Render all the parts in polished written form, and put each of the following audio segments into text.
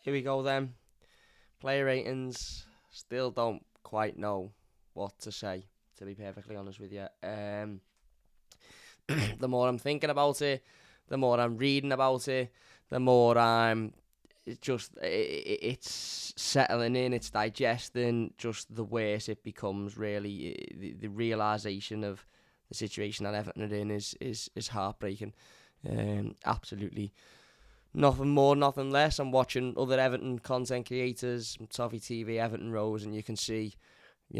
here we go then. Player ratings. Still don't quite know what to say, to be perfectly honest with you. The more I'm thinking about it, the more I'm reading about it, the more it's settling in, it's digesting, just the worse it becomes, really. The realisation of the situation that Everton are in is heartbreaking. Absolutely nothing more, nothing less. I'm watching other Everton content creators, Toffee TV, Everton Rose, and you can see,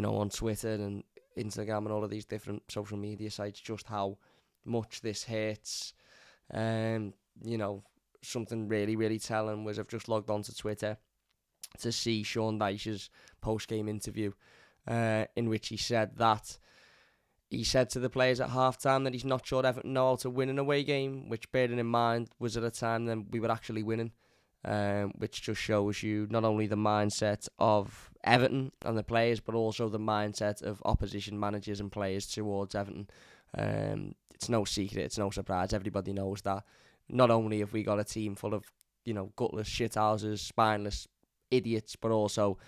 on Twitter and Instagram and all of these different social media sites, just how much this hurts. Something really, really telling was I've just logged onto Twitter to see Sean Dyche's post-game interview, in which he said to the players at half-time that he's not sure Everton know how to win an away game, which, bearing in mind, was at a time then we were actually winning, which just shows you not only the mindset of Everton and the players, but also the mindset of opposition managers and players towards Everton. It's no secret, it's no surprise, everybody knows that. Not only have we got a team full of, gutless shithouses, spineless idiots, but also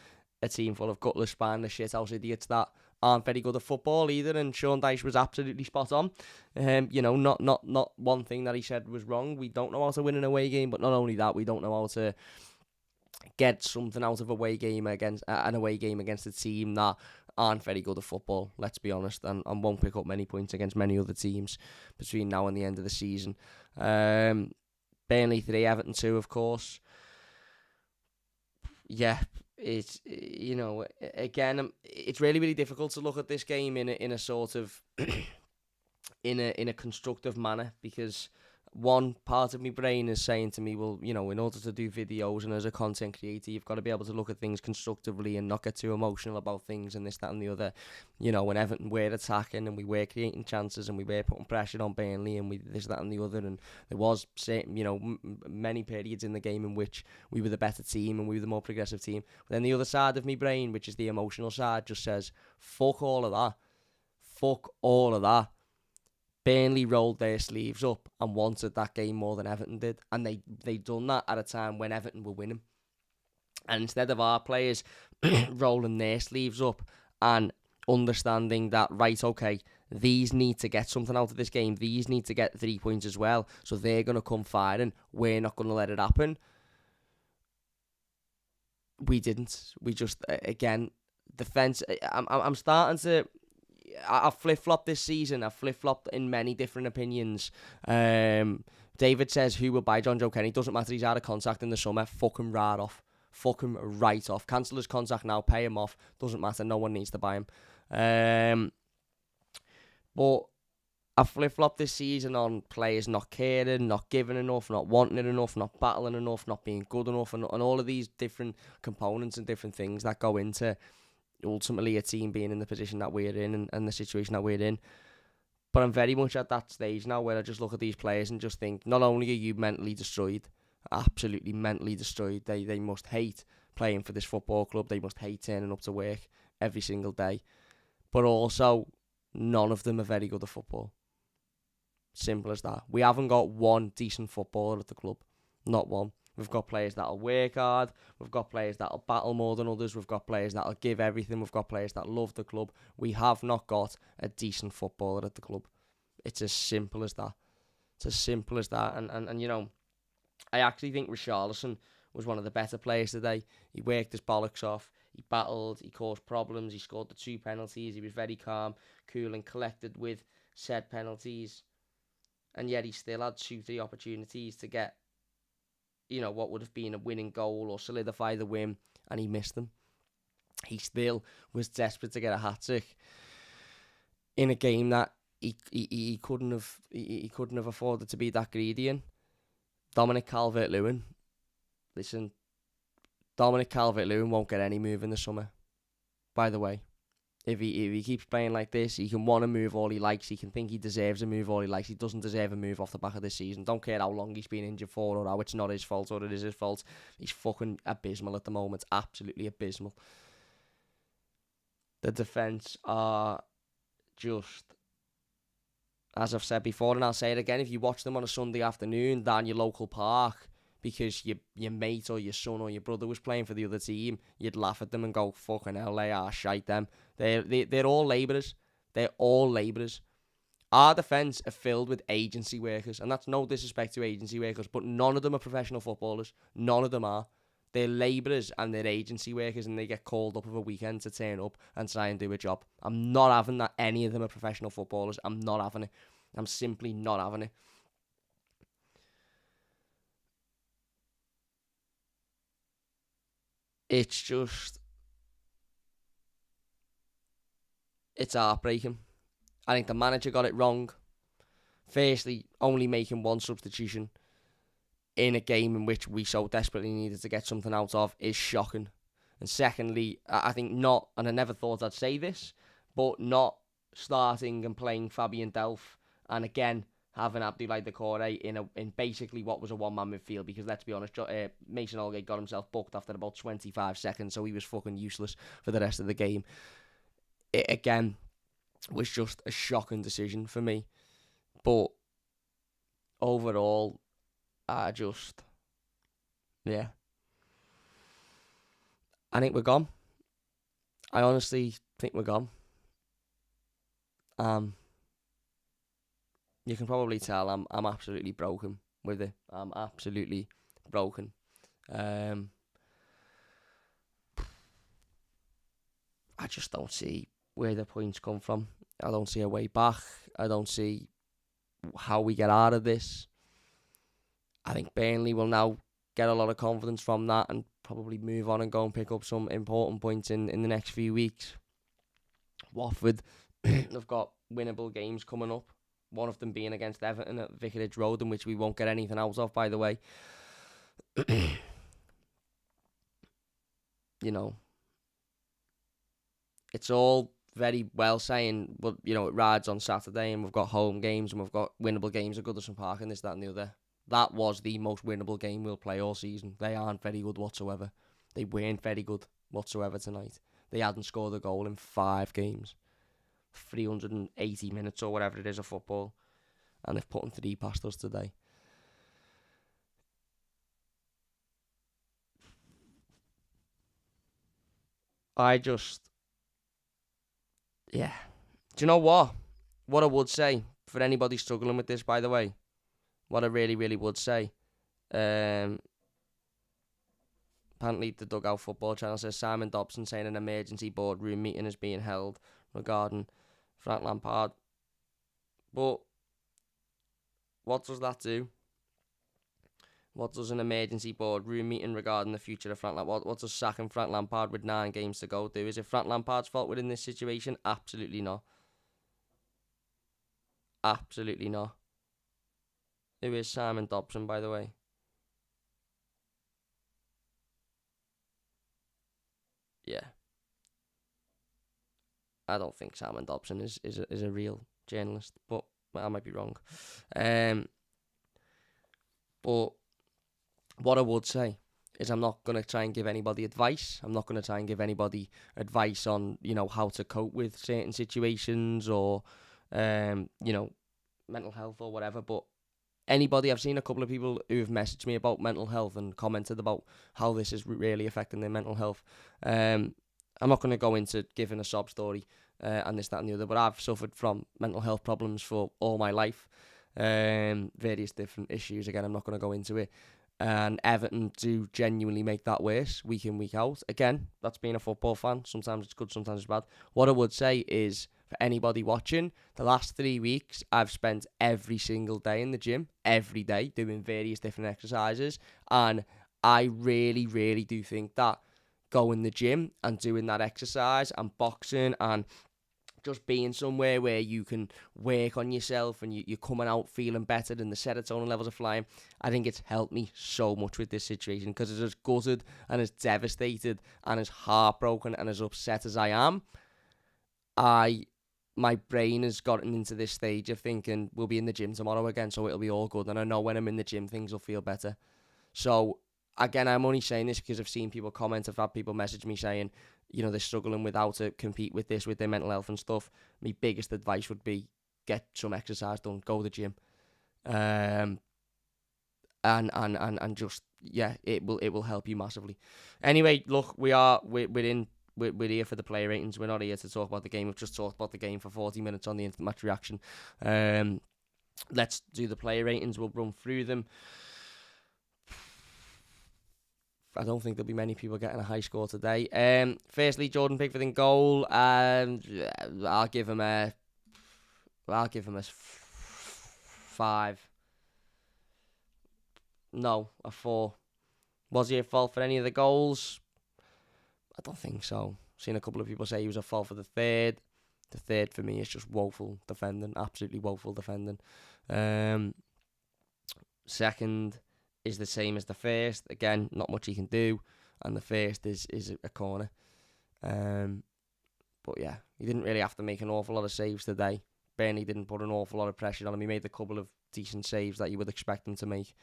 a team full of gutless, spineless shithouse idiots that aren't very good at football either, and Sean Dyche was absolutely spot on. Not one thing that he said was wrong. We don't know how to win an away game, but not only that, we don't know how to get something out of an away game against a team that aren't very good at football, let's be honest, and won't pick up many points against many other teams between now and the end of the season. Burnley 3, Everton 2, of course. Yeah, it's, again, it's really, really difficult to look at this game in a sort of in a constructive manner, because one part of my brain is saying to me, well, in order to do videos and as a content creator, you've got to be able to look at things constructively and not get too emotional about things and this, that and the other. When Everton were attacking and we were creating chances and we were putting pressure on Burnley and we this, that and the other, and there was many periods in the game in which we were the better team and we were the more progressive team. But then the other side of my brain, which is the emotional side, just says, fuck all of that. Fuck all of that. Burnley rolled their sleeves up and wanted that game more than Everton did, and they done that at a time when Everton were winning. And instead of our players rolling their sleeves up and understanding that, right, okay, these need to get something out of this game, these need to get 3 points as well, so they're going to come firing, we're not going to let it happen. We didn't. We just, again, defence. I'm starting to... I've flip-flopped this season. I've flip-flopped in many different opinions. David says, who will buy John Joe Kenny? Doesn't matter, he's out of contract in the summer. Fuck him right off. Fuck him right off. Cancel his contract now, pay him off. Doesn't matter, no one needs to buy him. But I've flip-flopped this season on players not caring, not giving enough, not wanting it enough, not battling enough, not being good enough, and all of these different components and different things that go into ultimately a team being in the position that we're in and the situation that we're in. But I'm very much at that stage now where I just look at these players and just think, not only are you mentally destroyed, absolutely mentally destroyed, they must hate playing for this football club, they must hate turning up to work every single day, but also none of them are very good at football. Simple as that. We haven't got one decent footballer at the club. Not one. We've got players that'll work hard. We've got players that'll battle more than others. We've got players that'll give everything. We've got players that love the club. We have not got a decent footballer at the club. It's as simple as that. It's as simple as that. And I actually think Richarlison was one of the better players today. He worked his bollocks off. He battled. He caused problems. He scored the 2 penalties. He was very calm, cool and collected with said penalties. And yet he still had 2-3 opportunities to get what would have been a winning goal or solidify the win, and he missed them. He still was desperate to get a hat-trick in a game that he couldn't have afforded to be that greedy in. Dominic Calvert-Lewin. Listen, Dominic Calvert-Lewin won't get any move in the summer, by the way. If he keeps playing like this, he can want to move all he likes. He can think he deserves a move all he likes. He doesn't deserve a move off the back of this season. Don't care how long he's been injured for or how it's not his fault or it is his fault. He's fucking abysmal at the moment. Absolutely abysmal. The defence are just, as I've said before, and I'll say it again, if you watch them on a Sunday afternoon down your local park, because your mate or your son or your brother was playing for the other team, you'd laugh at them and go, fucking hell, they are shite them. They're all labourers. They're all labourers. Our defence are filled with agency workers, and that's no disrespect to agency workers, but none of them are professional footballers. None of them are. They're labourers and they're agency workers, and they get called up of a weekend to turn up and try and do a job. I'm not having that any of them are professional footballers. I'm not having it. I'm simply not having it. It's just... it's heartbreaking. I think the manager got it wrong. Firstly, only making one substitution in a game in which we so desperately needed to get something out of is shocking. And secondly, I think not, and I never thought I'd say this, but not starting and playing Fabian Delph, and again having Abdoulaye Doucouré in basically what was a one-man midfield, because let's be honest, Mason Holgate got himself booked after about 25 seconds, so he was fucking useless for the rest of the game. It again was just a shocking decision for me. But overall, I think we're gone. I honestly think we're gone. You can probably tell I'm absolutely broken with it. I'm absolutely broken. I just don't see where the points come from. I don't see a way back. I don't see how we get out of this. I think Burnley will now get a lot of confidence from that and probably move on and go and pick up some important points in the next few weeks. Watford have got winnable games coming up. One of them being against Everton at Vicarage Road, in which we won't get anything out of, by the way. You know, it's all very well saying, but it rides on Saturday and we've got home games and we've got winnable games at Goodison Park and this, that and the other. That was the most winnable game we'll play all season. They aren't very good whatsoever. They weren't very good whatsoever tonight. They hadn't scored a goal in 5 games. 380 minutes or whatever it is of football. And they've put 3 past us today. Yeah. Do you know what? What I would say, for anybody struggling with this, by the way, what I really, really would say, apparently the Dugout Football Channel says Simon Dobson saying an emergency boardroom meeting is being held regarding Frank Lampard. But what does that do? What does an emergency boardroom meeting regarding the future of Frank Lampard? What does sacking Frank Lampard with 9 games to go do? Is it Frank Lampard's fault we're in this situation? Absolutely not. Absolutely not. Who is Simon Dobson, by the way? Yeah. I don't think Simon Dobson is a real journalist, but I might be wrong. But what I would say is I'm not going to try and give anybody advice. I'm not going to try and give anybody advice on, how to cope with certain situations or, mental health or whatever. But anybody, I've seen a couple of people who have messaged me about mental health and commented about how this is really affecting their mental health. I'm not going to go into giving a sob story and this, that and the other, but I've suffered from mental health problems for all my life. Various different issues. Again, I'm not going to go into it. And Everton do genuinely make that worse week in, week out. Again, that's being a football fan. Sometimes it's good, sometimes it's bad. What I would say is, for anybody watching, the last 3 weeks, I've spent every single day in the gym, every day, doing various different exercises. And I really, really do think that going to the gym and doing that exercise and boxing and just being somewhere where you can work on yourself and you're coming out feeling better and the serotonin levels are flying. I think it's helped me so much with this situation, because as gutted and as devastated and as heartbroken and as upset as I am, my brain has gotten into this stage of thinking we'll be in the gym tomorrow again, so it'll be all good. And I know when I'm in the gym, things will feel better. So again, I'm only saying this because I've seen people comment. I've had people message me saying, they're struggling with how to compete with this, with their mental health and stuff. My biggest advice would be get some exercise done, go to the gym. and just, yeah, it will help you massively. Anyway, look, we're here for the player ratings. We're not here to talk about the game. We've just talked about the game for 40 minutes on the instant match reaction. Let's do the player ratings. We'll run through them. I don't think there'll be many people getting a high score today. Firstly, Jordan Pickford in goal, and I'll give him a 5. No, a 4. Was he at fault for any of the goals? I don't think so. Seen a couple of people say he was at fault for the third. The third for me is just woeful defending, absolutely woeful defending. Second is the same as the first. Again, not much he can do, and the first is a corner. But yeah, he didn't really have to make an awful lot of saves today. Burnley didn't put an awful lot of pressure on him. He made a couple of decent saves that you would expect him to make.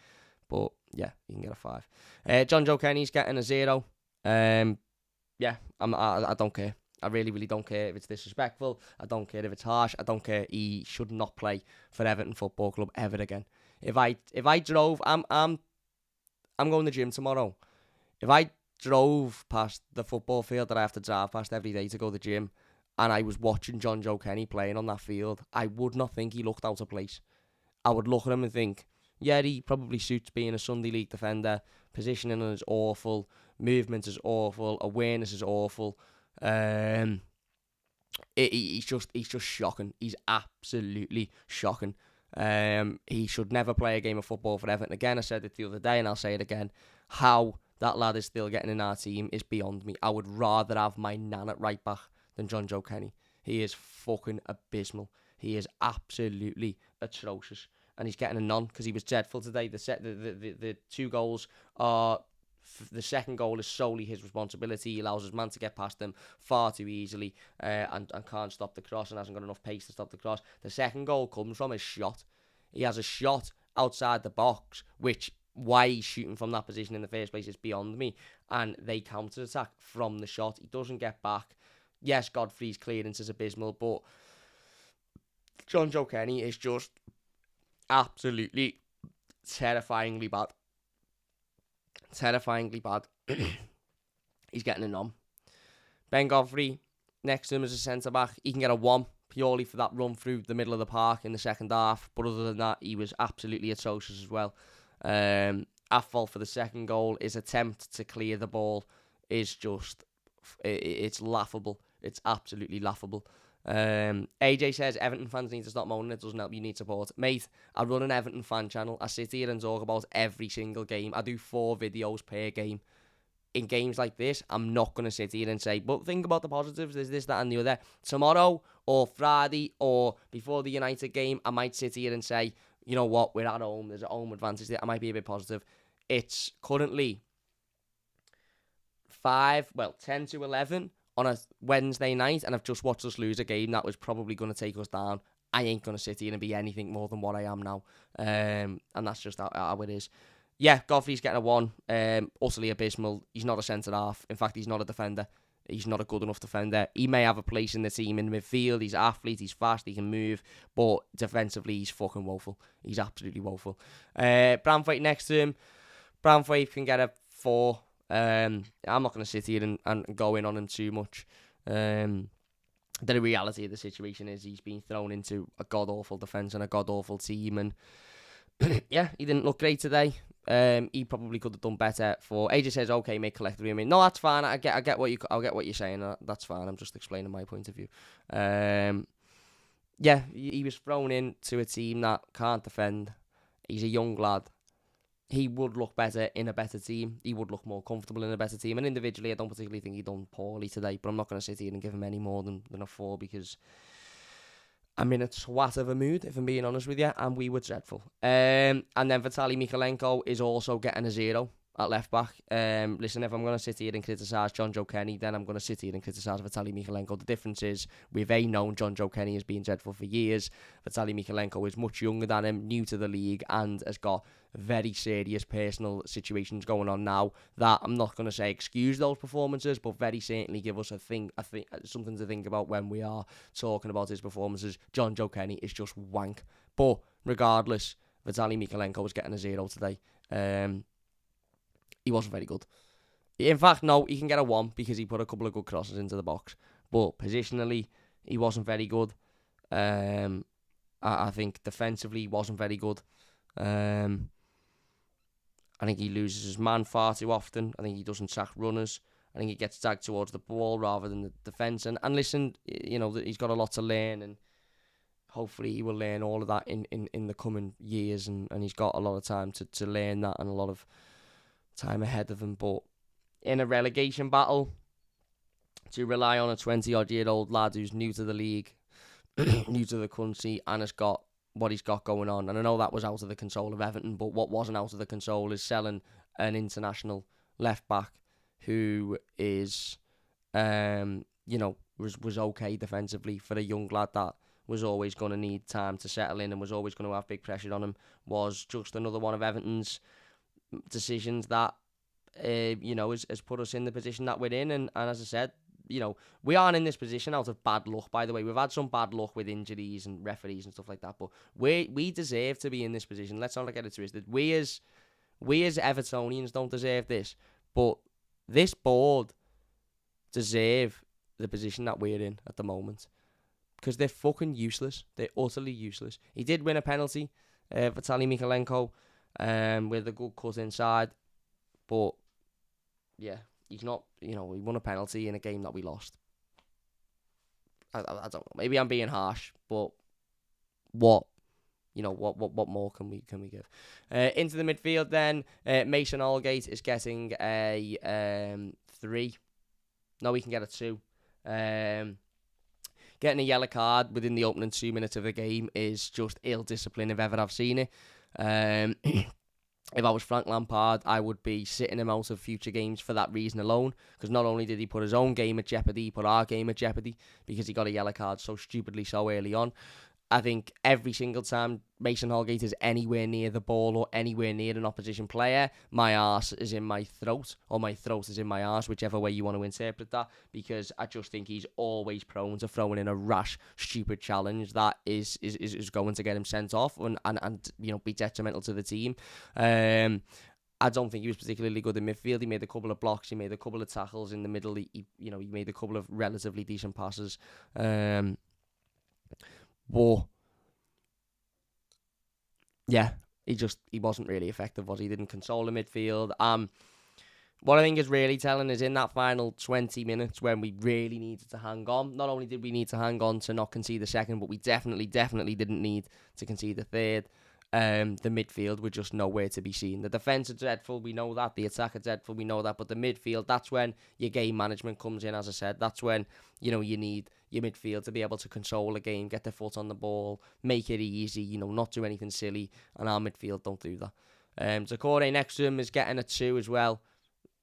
But yeah, you can get a 5. John Joe Kenny's getting a 0. Yeah, I don't care. I really, really don't care if it's disrespectful. I don't care if it's harsh. I don't care. He should not play for Everton Football Club ever again. If I drove, I'm going to the gym tomorrow. If I drove past the football field that I have to drive past every day to go to the gym, and I was watching John Joe Kenny playing on that field, I would not think he looked out of place. I would look at him and think, yeah, he probably suits being a Sunday League defender. Positioning is awful. Movement is awful. Awareness is awful. He's just shocking. He's absolutely shocking. He should never play a game of football for Everton again. I said it the other day and I'll say it again. How that lad is still getting in our team is beyond me. I would rather have my nan at right back than John Joe Kenny. He is fucking abysmal. He is absolutely atrocious. And he's getting a none because he was dreadful today. The 2 goals are... The second goal is solely his responsibility. He allows his man to get past him far too easily and can't stop the cross and hasn't got enough pace to stop the cross. The second goal comes from his shot. He has a shot outside the box, which why he's shooting from that position in the first place is beyond me. And they counter-attack from the shot. He doesn't get back. Yes, Godfrey's clearance is abysmal, but John Joe Kenny is just absolutely terrifyingly bad. Terrifyingly bad. He's getting a none. Ben Godfrey, next to him as a centre-back, he can get a 1 purely for that run through the middle of the park in the second half. But other than that, he was absolutely atrocious as well. At fault for the second goal, his attempt to clear the ball is just... It's laughable. It's absolutely laughable. AJ says Everton fans need to stop moaning. It doesn't help. You need support. Mate, I run an Everton fan channel. I sit here and talk about every single game. I do 4 videos per game. In games like this, I'm not going to sit here and say, but think about the positives. There's this, that and the other. Tomorrow or Friday or before the United game, I might sit here and say, you know what, we're at home. There's a home advantage there. I might be a bit positive. It's currently 10 to 11 on a Wednesday night, and I've just watched us lose a game that was probably going to take us down. I ain't going to sit here and be anything more than what I am now. And that's just how it is. Yeah, Godfrey's getting a 1. Utterly abysmal. He's not a centre-half. In fact, he's not a defender. He's not a good enough defender. He may have a place in the team in midfield. He's an athlete. He's fast. He can move. But defensively, he's fucking woeful. He's absolutely woeful. Bramthwaite next to him. Bramthwaite can get a 4. I'm not going to sit here and go in on him too much. The reality of the situation is he's been thrown into a god-awful defence and a god-awful team, and yeah, he didn't look great today. He probably could have done better. For AJ says, okay, mate, collectively. I mean, no, that's fine. I get what you're saying. That's fine. I'm just explaining my point of view. Yeah, he was thrown into a team that can't defend. He's a young lad. He would look better in a better team. He would look more comfortable in a better team. And individually, I don't particularly think he done poorly today. But I'm not going to sit here and give him any more than a 4 because I'm in a twat of a mood, if I'm being honest with you. And we were dreadful. And then Vitaly Mykolenko is also getting a 0 at left back. Listen, if I'm going to sit here and criticise John Joe Kenny, then I'm going to sit here and criticise Vitaly Mykolenko. The difference is we've known John Joe Kenny has been dreadful for years. Vitaly Mykolenko is much younger than him, new to the league, and has got very serious personal situations going on now that I'm not going to say excuse those performances, but very certainly give us something to think about when we are talking about his performances. John Joe Kenny is just wank. But regardless, Vitaly Mykolenko was getting a 0 today. He wasn't very good. In fact, no, he can get a 1 because he put a couple of good crosses into the box. But positionally, he wasn't very good. I think defensively, he wasn't very good. I think he loses his man far too often. I think he doesn't sack runners. I think he gets tagged towards the ball rather than the defence. And listen, he's got a lot to learn, and hopefully he will learn all of that in the coming years. And he's got a lot of time to learn that and a lot of time ahead of him. But in a relegation battle, to rely on a 20-odd-year-old lad who's new to the league, new to the country, and has got what he's got going on. And I know that was out of the control of Everton, but what wasn't out of the control is selling an international left-back who is, was okay defensively for a young lad that was always going to need time to settle in and was always going to have big pressure on him. Was just another one of Everton's decisions that, has put us in the position that we're in. And as I said, we aren't in this position out of bad luck, by the way. We've had some bad luck with injuries and referees and stuff like that, but we deserve to be in this position. Let's not get it twisted. We as Evertonians don't deserve this, but this board deserve the position that we're in at the moment because they're fucking useless. They're utterly useless. He did win a penalty, Vitaly Mykolenko, with a good cut inside, but yeah, he's not, he won a penalty in a game that we lost. I don't know. Maybe I'm being harsh, but what more can we give? Into the midfield then, Mason Holgate is getting a 3. No, he can get a 2. Getting a yellow card within the opening 2 minutes of the game is just ill discipline if ever I've seen it. If I was Frank Lampard, I would be sitting him out of future games for that reason alone. Because not only did he put his own game at jeopardy, he put our game at jeopardy because he got a yellow card so stupidly so early on. I think every single time Mason Holgate is anywhere near the ball or anywhere near an opposition player, my arse is in my throat or my throat is in my arse, whichever way you want to interpret that, because I just think he's always prone to throwing in a rash, stupid challenge that is going to get him sent off and be detrimental to the team. I don't think he was particularly good in midfield. He made a couple of blocks, he made a couple of tackles in the middle, he made a couple of relatively decent passes. But yeah, he wasn't really effective, was he? He didn't control the midfield. What I think is really telling is in that final 20 minutes when we really needed to hang on. Not only did we need to hang on to not concede the second, but we definitely didn't need to concede the third. The midfield were just nowhere to be seen. The defence are dreadful, we know that. The attack are dreadful, we know that. But the midfield, that's when your game management comes in, as I said. That's when, you need your midfield to be able to control the game, get their foot on the ball, make it easy, not do anything silly. And our midfield don't do that. Zakore next to him is getting a 2 as well.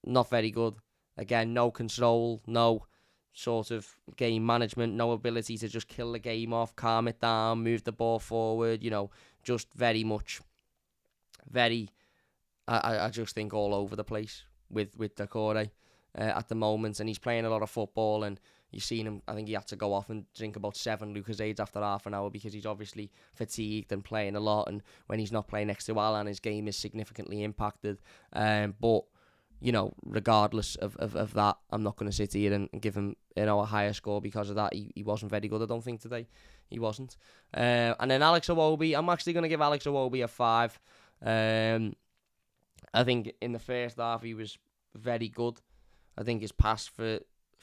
Not very good. Again, no control, no sort of game management, no ability to just kill the game off, calm it down, move the ball forward, just very much, I just think all over the place with Zakore at the moment, and he's playing a lot of football, and you've seen him, I think he had to go off and drink about 7 Lucozades after half an hour because he's obviously fatigued and playing a lot, and when he's not playing next to Alan, his game is significantly impacted, but regardless of that, I'm not going to sit here and give him a higher score because of that. He wasn't very good, I don't think, today. He wasn't. And then Alex Iwobi, I'm actually going to give Alex Iwobi a 5. I think in the first half he was very good. I think his pass for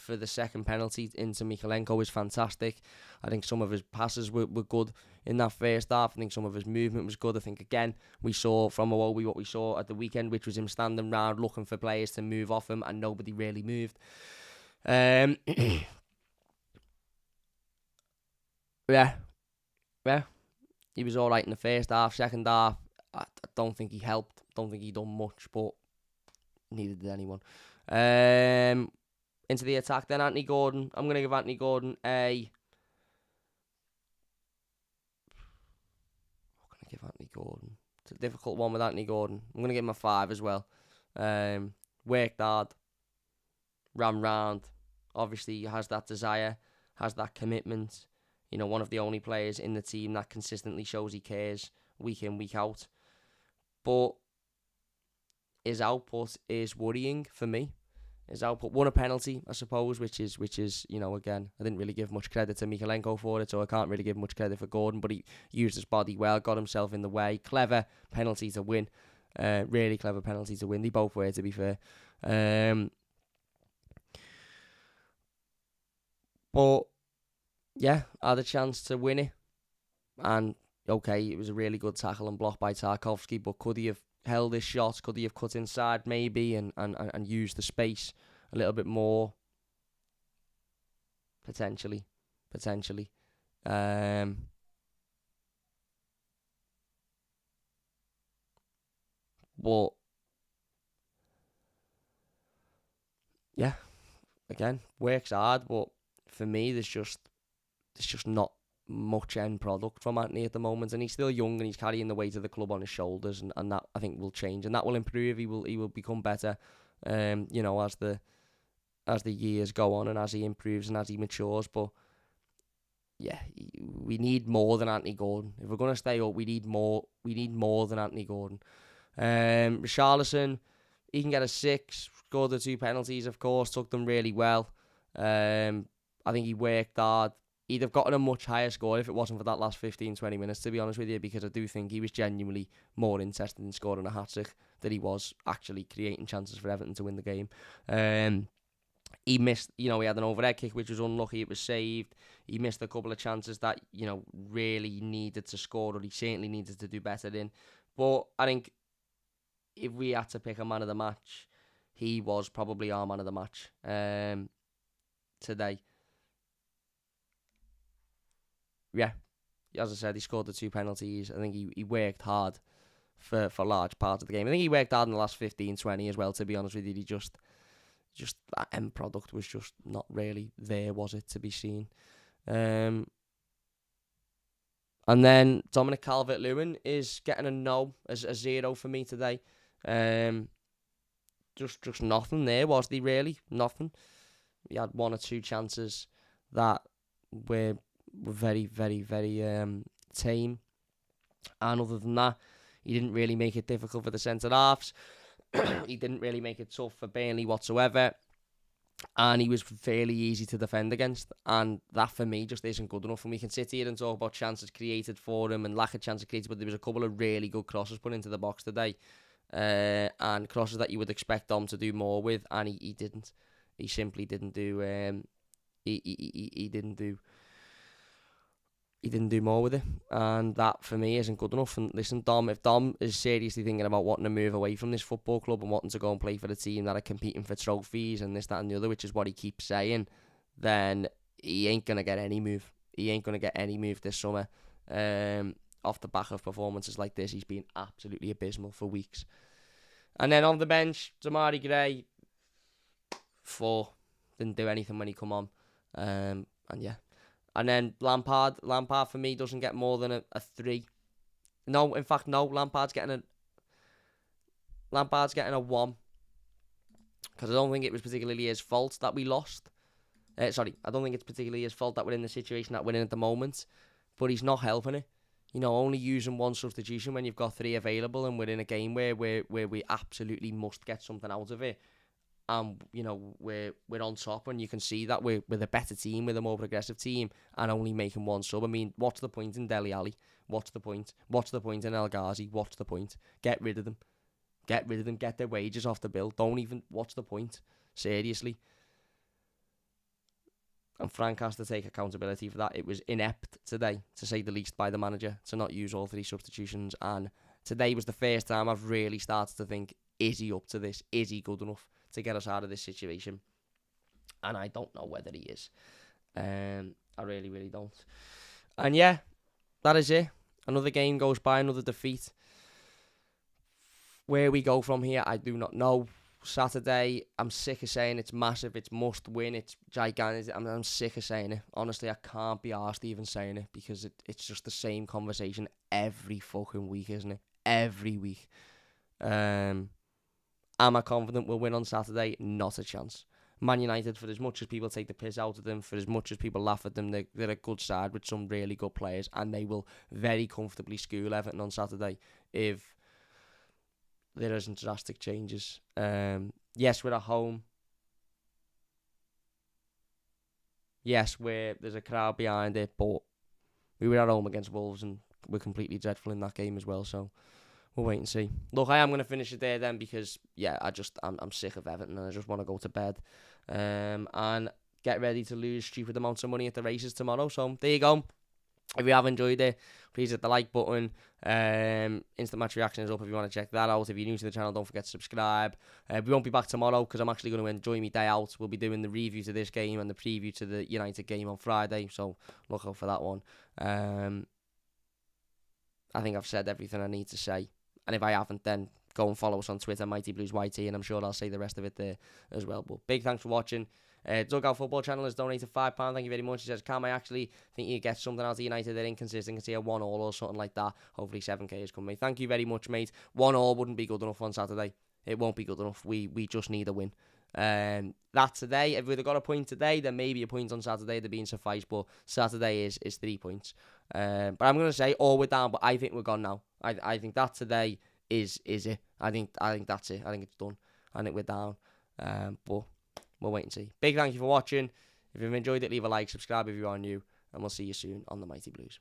the second penalty into Mykolenko is fantastic. I think some of his passes were good in that first half. I think some of his movement was good. I think, again, we saw from Iwobi what we saw at the weekend, which was him standing round looking for players to move off him, and nobody really moved. Yeah, he was all right in the first half. Second half, I don't think he helped. Don't think he done much, but neither did anyone. Into the attack then, Anthony Gordon. I'm going to give Anthony Gordon a... It's a difficult one with Anthony Gordon. I'm going to give him a 5 as well. Worked hard. Ran round. Obviously has that desire. Has that commitment. One of the only players in the team that consistently shows he cares week in, week out. but his output is worrying for me. His output won a penalty, I suppose, which is again, I didn't really give much credit to Mykolenko for it, so I can't really give much credit for Gordon, but he used his body well, got himself in the way. Clever penalty to win. Really clever penalty to win. They both were, to be fair. But yeah, had a chance to win it. And okay, it was a really good tackle and block by Tarkowski, but could he have held his shot? Could he have cut inside maybe and used the space a little bit more? Potentially. But yeah, again, works hard, but for me there's just not much end product from Anthony at the moment, and he's still young and he's carrying the weight of the club on his shoulders, and that I think will change and that will improve. He will become better, as the years go on and as he improves and as he matures. But yeah, we need more than Anthony Gordon. If we're going to stay up, we need more than Anthony Gordon. Richarlison, he can get a 6, scored the 2 penalties, of course, took them really well. I think he worked hard. He'd have gotten a much higher score if it wasn't for that last 15-20 minutes, to be honest with you, because I do think he was genuinely more interested in scoring a hat-trick than he was actually creating chances for Everton to win the game. He missed, he had an overhead kick which was unlucky, it was saved. He missed a couple of chances that, really needed to score, or he certainly needed to do better in. But I think if we had to pick a man of the match, he was probably our man of the match today. Yeah, as I said, he scored the 2 penalties. I think he worked hard for large parts of the game. I think he worked hard in the last 15-20 as well, to be honest with you. He just that end product was just not really there, was it, to be seen. And then Dominic Calvert-Lewin is getting a no, as a 0 for me today. Just nothing there, was there really? Nothing. He had 1 or 2 chances that were very, very, very tame. And other than that, he didn't really make it difficult for the centre-halves. He didn't really make it tough for Burnley whatsoever. And he was fairly easy to defend against. And that, for me, just isn't good enough. And we can sit here and talk about chances created for him and lack of chances created, but there was a couple of really good crosses put into the box today. And crosses that you would expect Dom to do more with, and he didn't. He simply didn't do... He didn't do more with it, and that for me isn't good enough. And listen, if Dom is seriously thinking about wanting to move away from this football club and wanting to go and play for the team that are competing for trophies and this, that and the other, which is what he keeps saying, then he ain't going to get any move. He ain't going to get any move this summer. Off the back of performances like this, he's been absolutely abysmal for weeks. And then on the bench, Demarai Gray, 4. Didn't do anything when he come on. And yeah. And then Lampard for me doesn't get more than a 3. No, in fact, no. Lampard's getting a 1. Because I don't think it was particularly his fault that we lost. I don't think it's particularly his fault that we're in the situation that we're in at the moment. But he's not helping it. Only using 1 substitution when you've got 3 available and we're in a game where we absolutely must get something out of it. We're on top, and you can see that we're the better team, with a more progressive team, and only making 1 sub. I mean, what's the point in Dele Alli? What's the point? What's the point in El Ghazi? What's the point? Get rid of them. Get their wages off the bill. What's the point? Seriously. And Frank has to take accountability for that. It was inept today, to say the least, by the manager, to not use all 3 substitutions. And today was the first time I've really started to think, is he up to this? Is he good enough to get us out of this situation? And I don't know whether he is. I really, really don't. And yeah, that is it. Another game goes by, another defeat. Where we go from here, I do not know. Saturday, I'm sick of saying it's massive, it's must win, it's gigantic. I'm sick of saying it. Honestly, I can't be arsed even saying it, because it's just the same conversation every fucking week, isn't it? Every week. Am I confident we'll win on Saturday? Not a chance. Man United, for as much as people take the piss out of them, for as much as people laugh at them, they're a good side with some really good players, and they will very comfortably school Everton on Saturday if there isn't drastic changes. Yes, we're at home. Yes, there's a crowd behind it, but we were at home against Wolves and we're completely dreadful in that game as well. So we'll wait and see. Look, I am going to finish it there then because I'm sick of Everton and I just want to go to bed. And get ready to lose stupid amounts of money at the races tomorrow. So there you go. If you have enjoyed it, please hit the like button. Instant Match Reaction is up if you want to check that out. If you're new to the channel, don't forget to subscribe. We won't be back tomorrow because I'm actually going to enjoy my day out. We'll be doing the review to this game and the preview to the United game on Friday, so look out for that one. I think I've said everything I need to say, and if I haven't, then go and follow us on Twitter, MightyBluesYT, and I'm sure I'll say the rest of it there as well. But big thanks for watching. Dugout Football Channel has donated £5. Thank you very much. He says, Cam, I actually think you get something out of United. They're inconsistent. Can see a 1-1 or something like that. Hopefully 7k has come, mate. Thank you very much, mate. 1-1 wouldn't be good enough on Saturday. It won't be good enough. We just need a win. That today, if we'd have got a point today, then maybe a point on Saturday would have been suffice. But Saturday is 3 points. But I'm going to say, we're down, but I think we're gone now. I think that today is it. I think that's it. I think it's done. I think we're down. But we'll wait and see. Big thank you for watching. If you've enjoyed it, leave a like, subscribe if you are new, and we'll see you soon on the Mighty Blues.